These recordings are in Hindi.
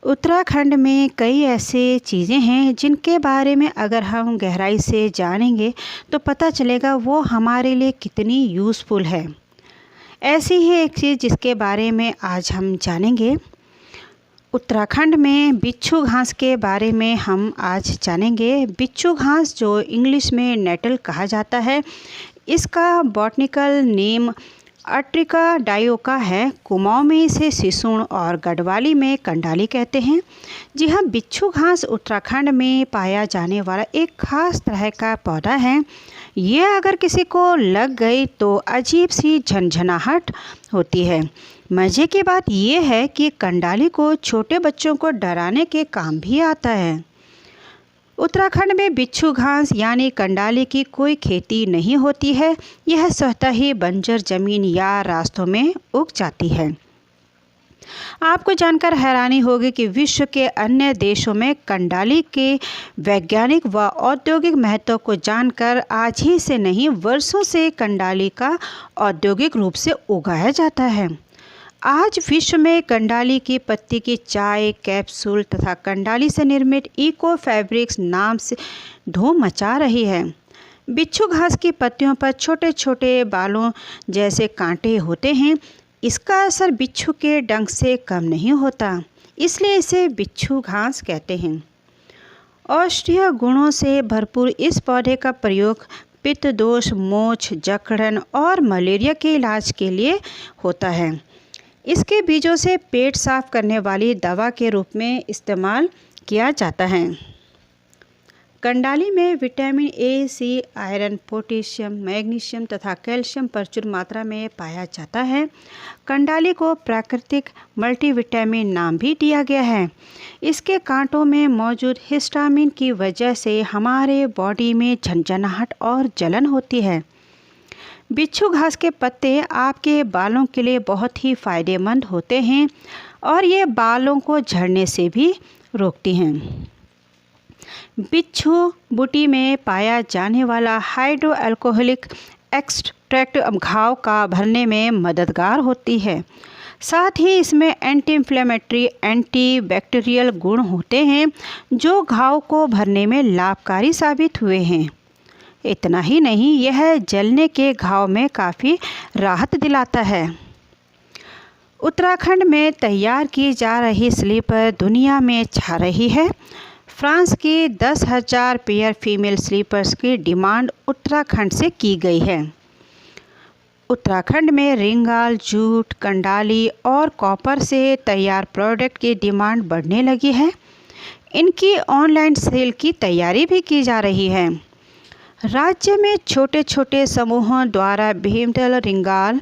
उत्तराखंड में कई ऐसे चीज़ें हैं जिनके बारे में अगर हम गहराई से जानेंगे तो पता चलेगा वो हमारे लिए कितनी यूज़फुल है। ऐसी ही एक चीज़ जिसके बारे में आज हम जानेंगे। उत्तराखंड में बिच्छू घास के बारे में हम आज जानेंगे। बिच्छू घास जो इंग्लिश में नेटल कहा जाता है, इसका बॉटनिकल नेम अट्रिका डायोका है। कुमाऊं में इसे सिसुण और गढ़वाली में कंडाली कहते हैं। जी हाँ, बिच्छू घास उत्तराखंड में पाया जाने वाला एक खास तरह का पौधा है। ये अगर किसी को लग गई तो अजीब सी झंझनाहट होती है। मज़े की बात यह है कि कंडाली को छोटे बच्चों को डराने के काम भी आता है। उत्तराखंड में बिच्छू घास यानी कंडाली की कोई खेती नहीं होती है। यह स्वतः ही बंजर जमीन या रास्तों में उग जाती है। आपको जानकर हैरानी होगी कि विश्व के अन्य देशों में कंडाली के वैज्ञानिक व औद्योगिक महत्व को जानकर आज ही से नहीं, वर्षों से कंडाली का औद्योगिक रूप से उगाया जाता है। आज विश्व में कंडाली की पत्ती की चाय, कैप्सूल तथा कंडाली से निर्मित इको फैब्रिक्स नाम से धूम मचा रही है। बिच्छू घास की पत्तियों पर छोटे छोटे बालों जैसे कांटे होते हैं। इसका असर बिच्छू के डंक से कम नहीं होता, इसलिए इसे बिच्छू घास कहते हैं। औषधीय गुणों से भरपूर इस पौधे का प्रयोग पित्त दोष, मोच, जकड़न और मलेरिया के इलाज के लिए होता है। इसके बीजों से पेट साफ करने वाली दवा के रूप में इस्तेमाल किया जाता है। कंडाली में vitamin A, C, iron, potassium, magnesium तथा कैल्शियम प्रचुर मात्रा में पाया जाता है। कंडाली को प्राकृतिक मल्टीविटामिन नाम भी दिया गया है। इसके कांटों में मौजूद हिस्टामिन की वजह से हमारे बॉडी में झंझनाहट और जलन होती है। बिच्छू घास के पत्ते आपके बालों के लिए बहुत ही फ़ायदेमंद होते हैं और ये बालों को झड़ने से भी रोकती हैं। बिच्छू बूटी में पाया जाने वाला हाइड्रो अल्कोहलिक एक्सट्रैक्ट घाव का भरने में मददगार होती है। साथ ही इसमें एंटी इन्फ्लेमेटरी, एंटी बैक्टीरियल गुण होते हैं जो घाव को भरने में लाभकारी साबित हुए हैं। इतना ही नहीं, यह जलने के घाव में काफ़ी राहत दिलाता है। उत्तराखंड में तैयार की जा रही स्लीपर दुनिया में छा रही है। फ्रांस की 10,000 पेयर फीमेल स्लीपर्स की डिमांड उत्तराखंड से की गई है। उत्तराखंड में रिंगाल, जूट, कंडाली और कॉपर से तैयार प्रोडक्ट की डिमांड बढ़ने लगी है। इनकी ऑनलाइन सेल की तैयारी भी की जा रही है। राज्य में छोटे छोटे समूहों द्वारा भीमतल, रिंगाल,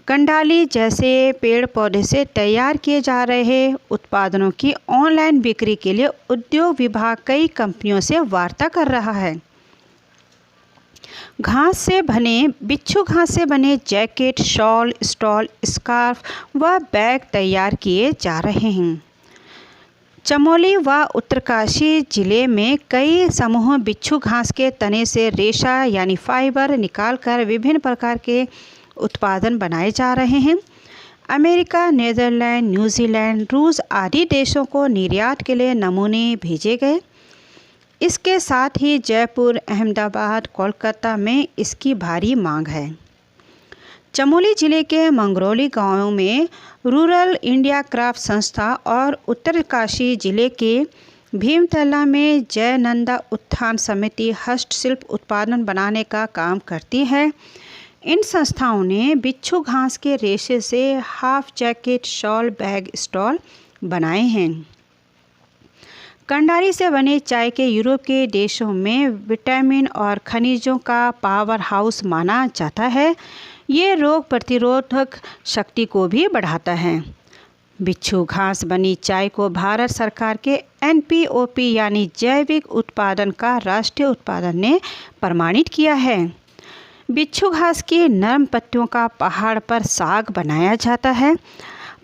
कंडाली जैसे पेड़ पौधे से तैयार किए जा रहे उत्पादनों की ऑनलाइन बिक्री के लिए उद्योग विभाग कई कंपनियों से वार्ता कर रहा है। बिच्छू घास से बने जैकेट, शॉल, स्टॉल, स्कार्फ व बैग तैयार किए जा रहे हैं। चमोली व उत्तरकाशी जिले में कई समूह बिच्छू घास के तने से रेशा यानी फाइबर निकालकर विभिन्न प्रकार के उत्पादन बनाए जा रहे हैं। अमेरिका, नीदरलैंड, न्यूजीलैंड, रूस आदि देशों को निर्यात के लिए नमूने भेजे गए। इसके साथ ही जयपुर, अहमदाबाद, कोलकाता में इसकी भारी मांग है। चमोली जिले के मंगरौली गांव में रूरल इंडिया क्राफ्ट संस्था और उत्तरकाशी जिले के भीमतला में जयनंदा उत्थान समिति हस्तशिल्प उत्पादन बनाने का काम करती है। इन संस्थाओं ने बिच्छू घास के रेशे से half jacket, shawl, bag, stall बनाए हैं। कंडाली से बने चाय के यूरोप के देशों में विटामिन और खनिजों का पावर हाउस माना जाता है। ये रोग प्रतिरोधक शक्ति को भी बढ़ाता है। बिच्छू घास बनी चाय को भारत सरकार के NPOP यानी जैविक उत्पादन का राष्ट्रीय उत्पादन ने प्रमाणित किया है। बिच्छू घास की नरम पत्तियों का पहाड़ पर साग बनाया जाता है।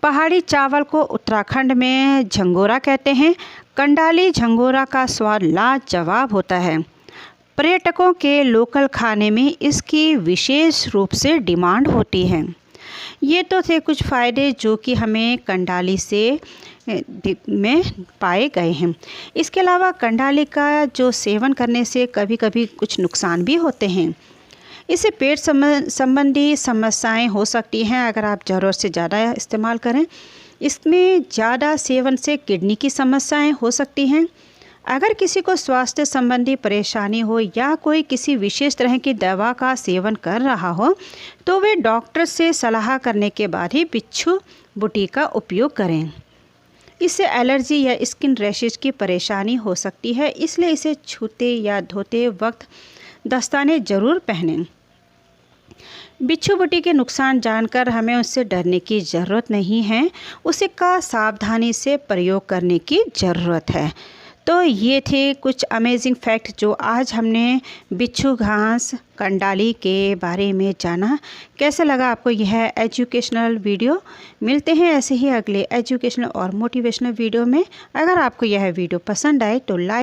पहाड़ी चावल को उत्तराखंड में झंगोरा कहते हैं। कंडाली झंगोरा का स्वाद लाजवाब होता है। पर्यटकों के लोकल खाने में इसकी विशेष रूप से डिमांड होती है। ये तो थे कुछ फ़ायदे जो कि हमें कंडाली से में पाए गए हैं। इसके अलावा कंडाली का जो सेवन करने से कभी कभी कुछ नुकसान भी होते हैं। इससे पेट संबंधी समस्याएं हो सकती हैं अगर आप ज़रूरत से ज़्यादा इस्तेमाल करें। इसमें ज़्यादा सेवन से किडनी की समस्याएं हो सकती हैं। अगर किसी को स्वास्थ्य संबंधी परेशानी हो या कोई किसी विशेष तरह की दवा का सेवन कर रहा हो तो वे डॉक्टर से सलाह करने के बाद ही बिच्छू बूटी का उपयोग करें। इससे एलर्जी या स्किन रैशेज की परेशानी हो सकती है, इसलिए इसे छूते या धोते वक्त दस्ताने ज़रूर पहनें। बिच्छू बूटी के नुकसान जानकर हमें उससे डरने की ज़रूरत नहीं है, उसका सावधानी से प्रयोग करने की ज़रूरत है। तो ये थे कुछ अमेजिंग फैक्ट जो आज हमने बिच्छू घास कंडाली के बारे में जाना। कैसा लगा आपको यह एजुकेशनल वीडियो? मिलते हैं ऐसे ही अगले एजुकेशनल और मोटिवेशनल वीडियो में। अगर आपको यह वीडियो पसंद आए तो लाइक